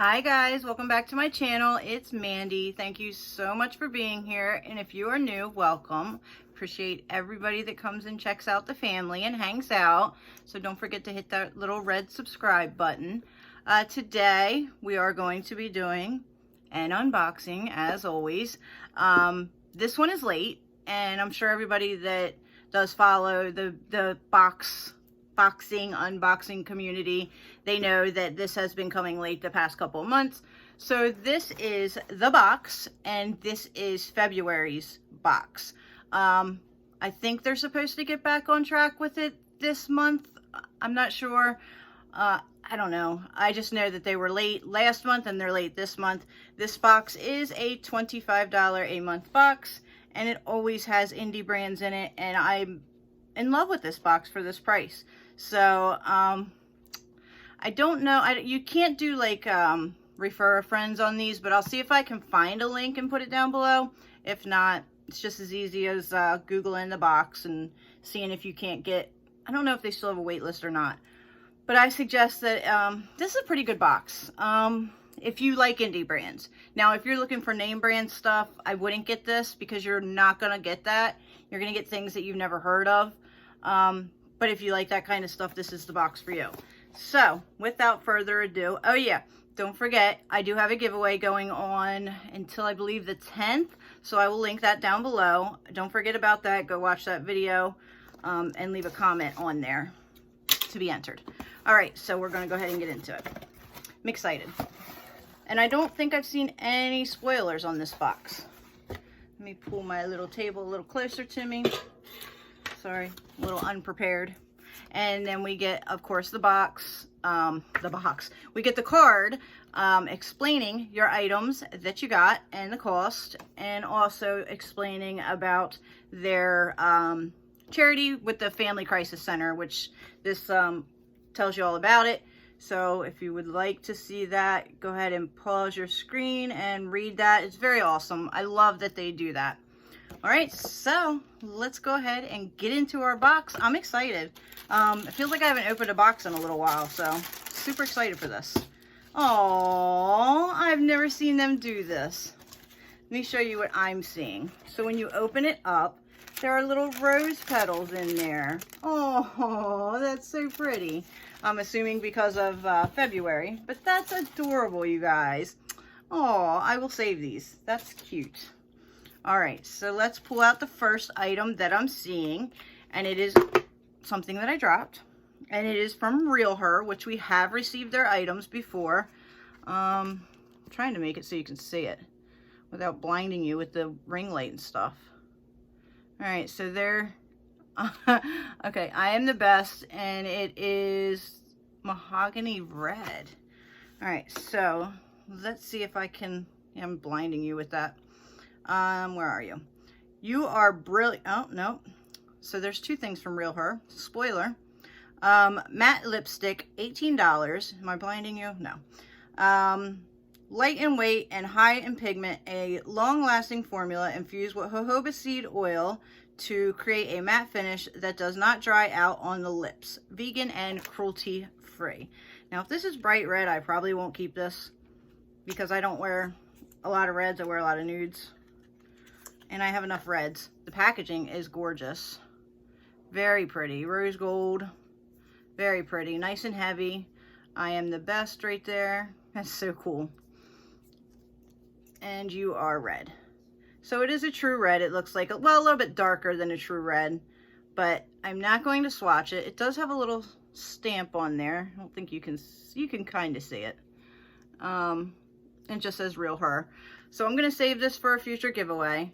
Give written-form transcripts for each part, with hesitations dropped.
Hi guys, welcome back to my channel. It's Mandy. Thank you so much for being here. And if you are new, welcome. Appreciate everybody that comes and checks out the family and hangs out. So don't forget to hit that little red subscribe button. Today we are going to be doing an unboxing as always. This one is late, and I'm sure everybody that does follow the unboxing community, they know that this has been coming late the past couple of months. So this is the box, and this is February's box. I think they're supposed to get back on track with it this month. I'm not sure. I don't know. I just know that they were late last month and they're late this month. This box is a $25 a month box, and it always has indie brands in it, and I'm in love with this box for this price. So I don't know, you can't do like refer a friends on these, but I'll see if I can find a link and put it down below. If not, it's just as easy as Googling the box and seeing if you can't get, I don't know if they still have a wait list or not, but I suggest that this is a pretty good box if you like indie brands. Now, if you're looking for name brand stuff, I wouldn't get this, because you're not gonna get that. You're gonna get things that you've never heard of. But if you like that kind of stuff, this is the box for you. So without further ado, oh yeah, don't forget, I do have a giveaway going on until I believe the 10th. So I will link that down below. Don't forget about that. Go watch that video and leave a comment on there to be entered. All right, so we're going to go ahead and get into it. I'm excited. And I don't think I've seen any spoilers on this box. Let me pull my little table a little closer to me. Sorry, a little unprepared. And then we get, of course, the box. We get the card explaining your items that you got and the cost, and also explaining about their charity with the Family Crisis Center, which this tells you all about it. So if you would like to see that, go ahead and pause your screen and read that. It's very awesome. I love that they do that. All right, so let's go ahead and get into our box. I'm excited. It feels like I haven't opened a box in a little while, so super excited for this. Oh, I've never seen them do this. Let me show you what I'm seeing. So when you open it up, there are little rose petals in there. Oh, that's so pretty. I'm assuming because of February, but that's adorable, you guys. Oh, I will save these. That's cute. All right, so let's pull out the first item that I'm seeing, and it is something that I dropped, and it is from Real Her, which we have received their items before. I'm trying to make it so you can see it without blinding you with the ring light and stuff. All right, so they're okay. I Am the Best, and it is mahogany red. All right, so let's see if I can. Yeah, I'm blinding you with that. Where are you? You Are Brilliant. Oh, no. So there's two things from Real Her. Spoiler. Matte lipstick, $18. Am I blinding you? No. Light in weight and high in pigment, a long-lasting formula infused with jojoba seed oil to create a matte finish that does not dry out on the lips. Vegan and cruelty-free. Now, if this is bright red, I probably won't keep this, because I don't wear a lot of reds. I wear a lot of nudes. And I have enough reds. The packaging is gorgeous. Very pretty. Rose gold. Very pretty. Nice and heavy. I Am the Best right there. That's so cool. And You Are Red. So it is a true red. It looks like, well, a little bit darker than a true red. But I'm not going to swatch it. It does have a little stamp on there. I don't think you can kind of see it. It just says Real Her. So I'm going to save this for a future giveaway.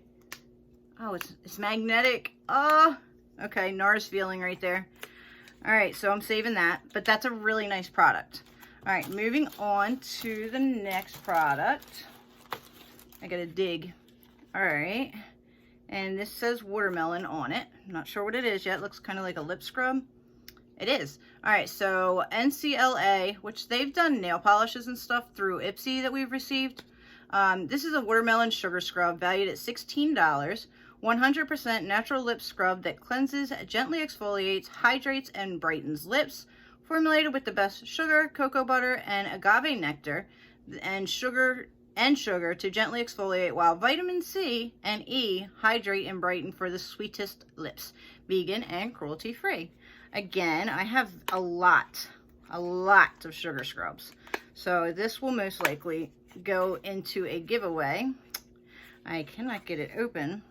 Oh, it's magnetic. Oh, okay. NARS feeling right there. All right, so I'm saving that, but that's a really nice product. All right, moving on to the next product. I gotta dig. All right, and this says watermelon on it. I'm not sure what it is yet. It looks kind of like a lip scrub. It is. All right, so NCLA, which they've done nail polishes and stuff through Ipsy that we've received. This is a watermelon sugar scrub valued at $16. 100% natural lip scrub that cleanses, gently exfoliates, hydrates, and brightens lips. Formulated with the best sugar, cocoa butter, and agave nectar, and sugar to gently exfoliate, while vitamin C and E hydrate and brighten for the sweetest lips. Vegan and cruelty-free. Again, I have a lot of sugar scrubs. So this will most likely go into a giveaway. I cannot get it open.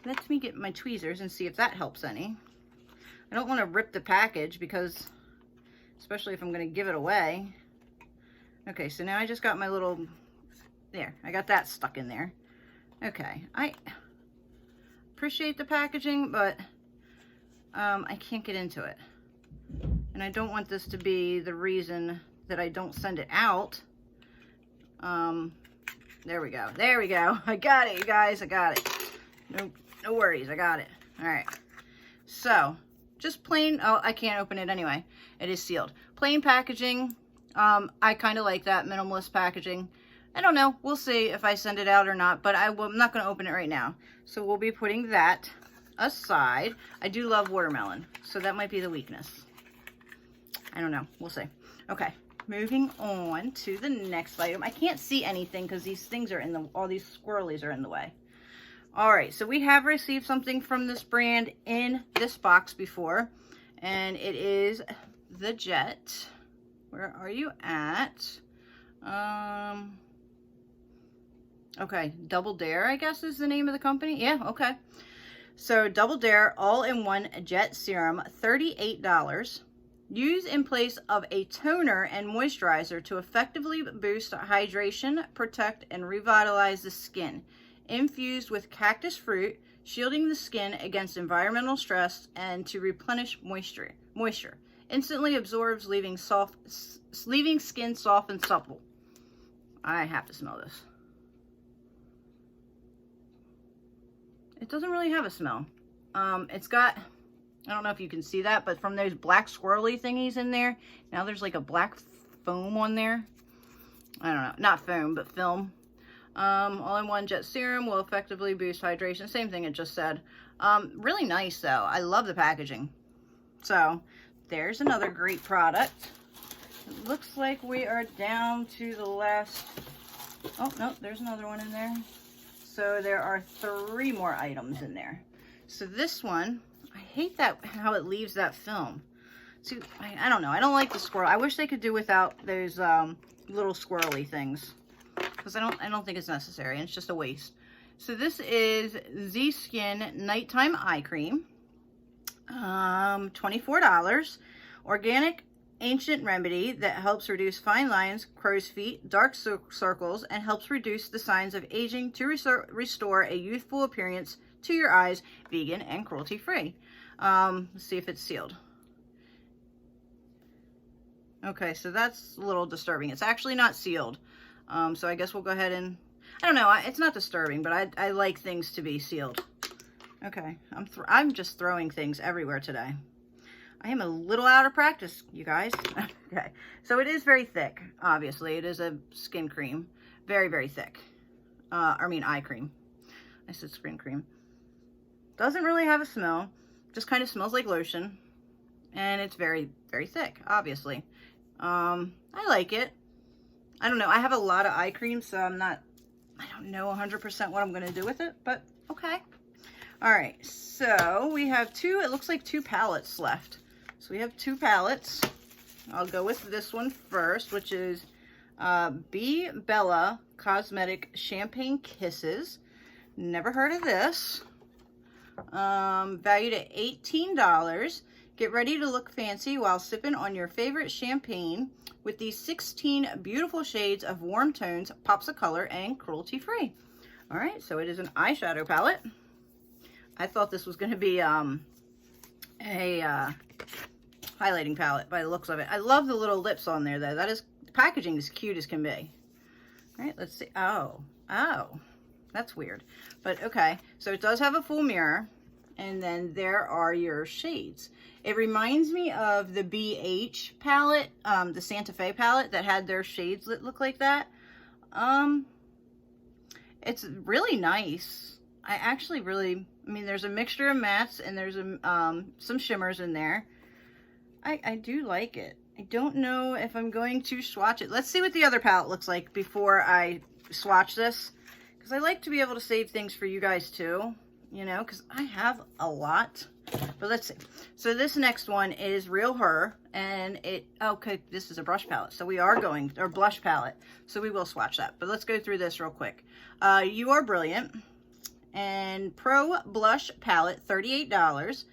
Let me get my tweezers and see if that helps any. I don't want to rip the package because, especially if I'm going to give it away. Okay, so now I just got my little, there, I got that stuck in there. Okay, I appreciate the packaging, but I can't get into it. And I don't want this to be the reason that I don't send it out. There we go. There we go. I got it, you guys. I got it. No worries. I got it. All right. So, just plain, oh, I can't open it anyway. It is sealed. Plain packaging. I kind of like that minimalist packaging. I don't know. We'll see if I send it out or not, but I'm not going to open it right now. So we'll be putting that aside. I do love watermelon, so that might be the weakness. I don't know. We'll see. Okay. Moving on to the next item. I can't see anything because these things are in the, all these squirrelies are in the way. All right, so we have received something from this brand in this box before, and it is the Jet. Where are you at? Okay, Double Dare, I guess is the name of the company. Yeah, okay. So Double Dare All-in-One Jet Serum, $38. Use in place of a toner and moisturizer to effectively boost hydration, protect, and revitalize the skin. Infused with cactus fruit, shielding the skin against environmental stress and to replenish moisture. Instantly absorbs, leaving skin soft and supple. I have to smell this. It doesn't really have a smell. It's got, I don't know if you can see that, but from those black swirly thingies in there, now there's like a black foam on there. I don't know, not foam, but film. All-in-one Jet Serum will effectively boost hydration. Same thing it just said. Really nice though. I love the packaging. So there's another great product. It looks like we are down to the last, oh no, there's another one in there. So there are 3 more items in there. So this one, I hate that how it leaves that film. See, I don't know. I don't like the squirrel. I wish they could do without those little squirrely things, because I don't think it's necessary. It's just a waste. So this is Z Skin Nighttime Eye Cream. $24. Organic ancient remedy that helps reduce fine lines, crow's feet, dark circles, and helps reduce the signs of aging to restore a youthful appearance to your eyes. Vegan and cruelty-free. Let's see if it's sealed. Okay, so that's a little disturbing. It's actually not sealed. So I guess we'll go ahead and, I don't know, it's not disturbing, but I like things to be sealed. Okay, I'm just throwing things everywhere today. I am a little out of practice, you guys. Okay, so it is very thick, obviously. It is a skin cream. Very, very thick. Eye cream. I said skin cream. Doesn't really have a smell. Just kind of smells like lotion. And it's very, very thick, obviously. I like it. I don't know. I have a lot of eye cream, so I don't know 100% what I'm going to do with it, but okay. All right, so we have it looks like 2 palettes left. So we have 2 palettes. I'll go with this one first, which is Be Bella Cosmetic Champagne Kisses. Never heard of this. Valued at $18. Get ready to look fancy while sipping on your favorite champagne with these 16 beautiful shades of warm tones, pops of color, and cruelty-free. All right, so it is an eyeshadow palette. I thought this was going to be a highlighting palette by the looks of it. I love the little lips on there, though. The packaging is cute as can be. All right, let's see. Oh, that's weird. But okay, so it does have a full mirror, and then there are your shades. It reminds me of the BH palette, the Santa Fe palette that had their shades that look like that. It's really nice. I actually really, there's a mixture of mattes and there's some shimmers in there. I do like it. I don't know if I'm going to swatch it. Let's see what the other palette looks like before I swatch this, because I like to be able to save things for you guys too, you know, because I have a lot. But let's see. So this next one is Real Her, and okay, this is a brush palette, so we are going, or blush palette, so we will swatch that. But let's go through this real quick. You Are Brilliant, and Pro Blush Palette, $38.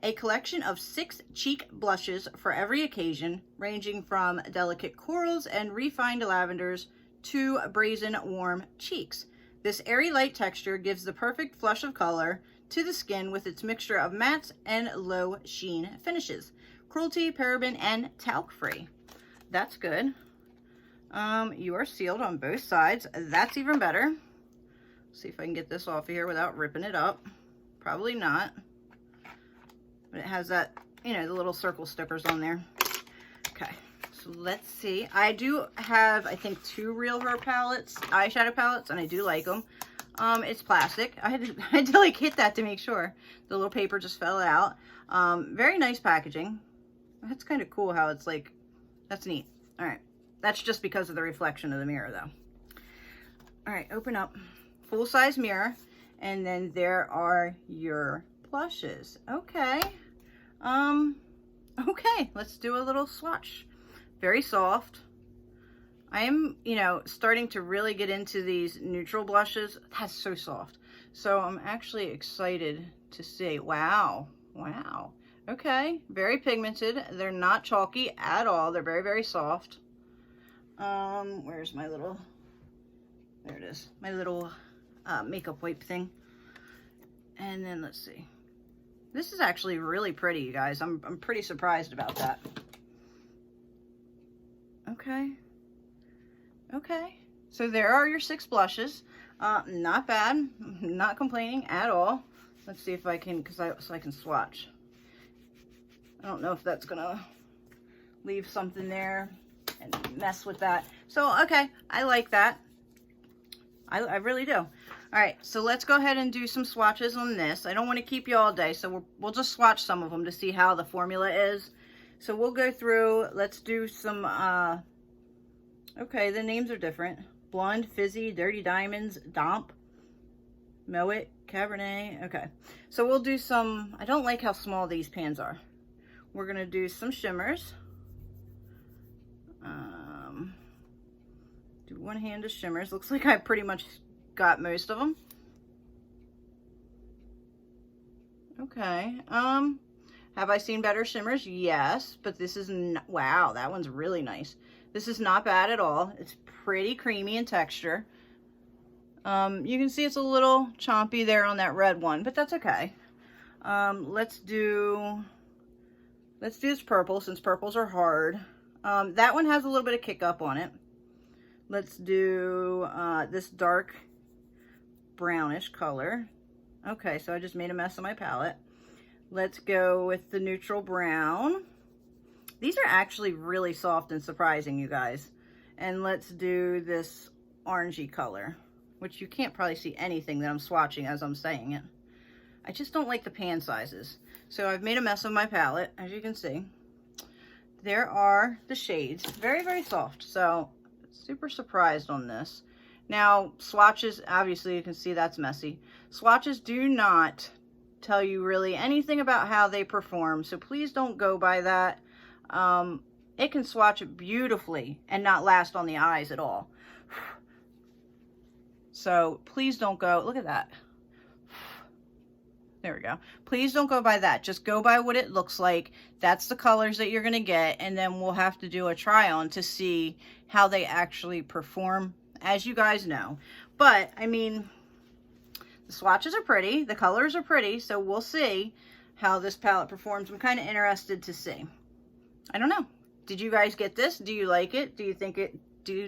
A collection of 6 cheek blushes for every occasion, ranging from delicate corals and refined lavenders to brazen warm cheeks. This airy light texture gives the perfect flush of color to the skin with its mixture of mattes and low sheen finishes. Cruelty, paraben, and talc free. That's good. You are sealed on both sides. That's even better. See if I can get this off of here without ripping it up. Probably not. But it has that, you know, the little circle stickers on there. Okay, so let's see. I do have, I think, 2 Real Her palettes, eyeshadow palettes, and I do like them. It's plastic. I had to like hit that to make sure. The little paper just fell out. Very nice packaging. That's kind of cool how it's like, that's neat. All right, that's just because of the reflection of the mirror though. All right, open up. Full-size mirror, and then there are your blushes. Okay. Okay, let's do a little swatch. Very soft. I am, you know, starting to really get into these neutral blushes. That's so soft. So I'm actually excited to see. Wow. Wow. Okay. Very pigmented. They're not chalky at all. They're very, very soft. Where's my little, there it is. My little makeup wipe thing. And then let's see. This is actually really pretty, you guys. I'm pretty surprised about that. Okay. Okay. So there are your 6 blushes. Not bad. Not complaining at all. Let's see if I can, so I can swatch. I don't know if that's gonna leave something there and mess with that. So, okay. I like that. I really do. All right, so let's go ahead and do some swatches on this. I don't want to keep you all day, so we'll just swatch some of them to see how the formula is. So we'll go through, let's do some, okay, the names are different. Blonde, Fizzy, Dirty Diamonds, Domp, Moet, Cabernet. Okay, so we'll do some, I don't like how small these pans are. We're going to do some shimmers. Do one hand of shimmers. Looks like I pretty much got most of them. Okay. Have I seen better shimmers? Yes, but this is wow, that one's really nice. This is not bad at all. It's pretty creamy in texture. You can see it's a little chompy there on that red one, but that's okay. Let's do this purple, since purples are hard. That one has a little bit of kick up on it. Let's do this dark brownish color. Okay, so I just made a mess of my palette. Let's go with the neutral brown. These are actually really soft and surprising, you guys. And let's do this orangey color, which you can't probably see anything that I'm swatching as I'm saying it. I just don't like the pan sizes. So I've made a mess of my palette, as you can see. There are the shades. Very, very soft. So super surprised on this. Now, swatches, obviously you can see that's messy. Swatches do not tell you really anything about how they perform, so please don't go by that. It can swatch beautifully and not last on the eyes at all. So please don't go, look at that. There we go. Please don't go by that. Just go by what it looks like. That's the colors that you're going to get, and then we'll have to do a try on to see how they actually perform, as you guys know. But, I mean, the swatches are pretty. The colors are pretty, so we'll see how this palette performs. I'm kind of interested to see. I don't know. Did you guys get this? Do you like it? Do you think it,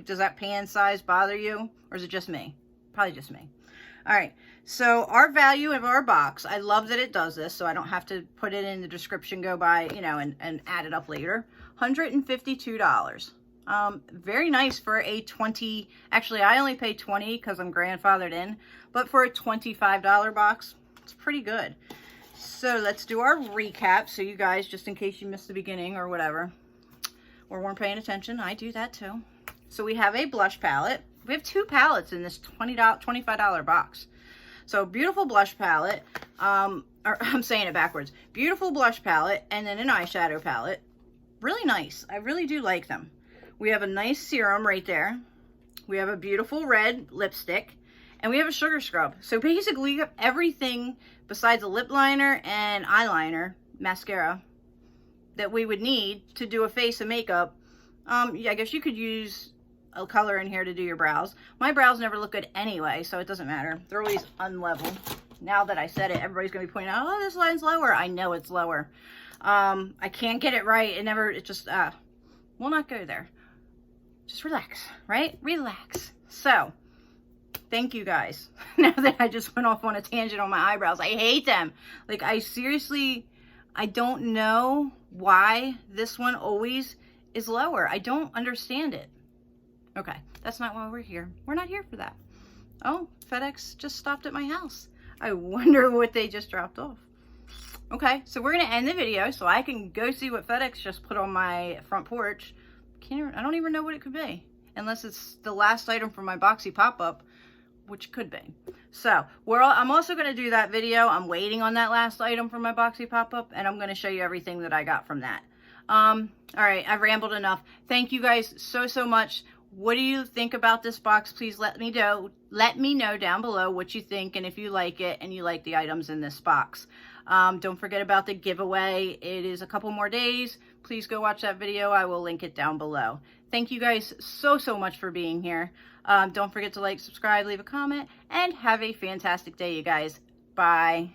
does that pan size bother you? Or is it just me? Probably just me. All right, so our value of our box, I love that it does this, so I don't have to put it in the description, go by, you know, and add it up later. $152. Very nice for a 20, actually I only paid 20 because I'm grandfathered in, but for a $25 box, it's pretty good. So let's do our recap, so you guys, just in case you missed the beginning or whatever. or weren't paying attention. I do that too. So we have a blush palette. We have 2 palettes in this $25 box. So beautiful blush palette, or I'm saying it backwards. Beautiful blush palette, and then an eyeshadow palette. Really nice. I really do like them. We have a nice serum right there. We have a beautiful red lipstick, and we have a sugar scrub. So basically you have everything besides a lip liner and eyeliner, mascara, that we would need to do a face of makeup. Yeah, I guess you could use a color in here to do your brows. My brows never look good anyway, so it doesn't matter. They're always unlevel. Now that I said it, everybody's gonna be pointing out, oh, this line's lower. I know it's lower. I can't get it right. It just will not go there. Just relax, right? Relax. So, thank you guys. Now that I just went off on a tangent on my eyebrows, I hate them. Like, I don't know why this one always is lower. I don't understand it. Okay, that's not why we're here. We're not here for that. Oh, FedEx just stopped at my house. I wonder what they just dropped off. Okay, so we're gonna end the video so I can go see what FedEx just put on my front porch. I don't even know what it could be, unless it's the last item from my boxy pop-up, which could be. So I'm also going to do that video. I'm waiting on that last item from my boxy pop-up, and I'm going to show you everything that I got from that. All right, I've rambled enough. Thank you guys so much. What do you think about this box? Please let me know. Let me know down below what you think, and if you like it and you like the items in this box. Don't forget about the giveaway. It is a couple more days. Please go watch that video. I will link it down below. Thank you guys so much for being here. Don't forget to like, subscribe, leave a comment, and have a fantastic day, you guys. Bye.